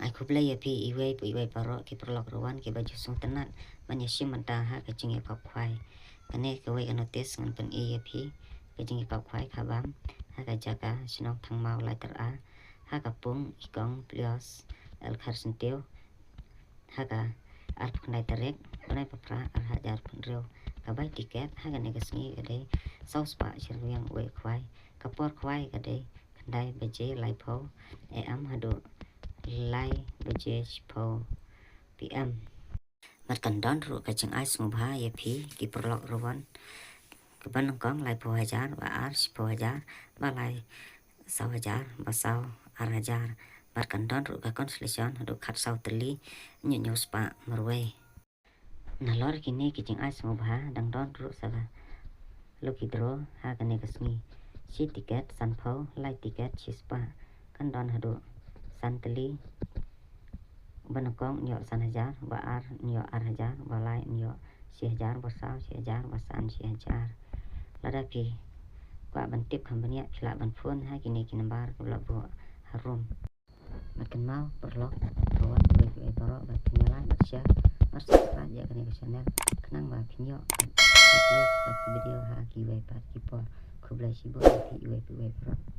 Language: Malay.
ai kublai api iwai paro ki perlok ruan ki baju sung tenat banya simanta ha ka jingi kap khwai kane ka wai notice ngan pen api ka jingi kap khwai khabam ha ka jaga sinok thang mau lai tar a ha ka pung ikong plios el kharsentiu ha ka ar phnai tarek banai papra ar hajar phnreu ka bai tiket ha ka ne ka sngi ka dei saus pa chirwiang wai khwai ka por khwai ka dei khandai beje lai pho e am hadu lai beje pho pm mat kan don ru ka chang ai smu bha ye phi ki prolok ruan ka ban kong lai pho hajar wa ar pho hajar ba lai sau hajar ba sau ar hajar mat kan don ru ka constellation hadu khat sau tli nyu nyu spa marwe na lor kini ki chang ai smu bha dang don ru sa luki dro ha ka ne ka sngi si tiket san pho lai tiket chi spa kan don hadu santli ban kong nyo san hajar wa ar nyo ar hajar wa lai nyo si hajar wa sau si hajar wa san si hajar lada pi kwa ban tip khambania phila ban phun ha kini kinambar la bo harum makan mau perlok kawan wi paro ba nyala ba share ba subscribe ya kini channel kenang ba kinyo video ha ki wi pa ki por kublai sibo pi wi paro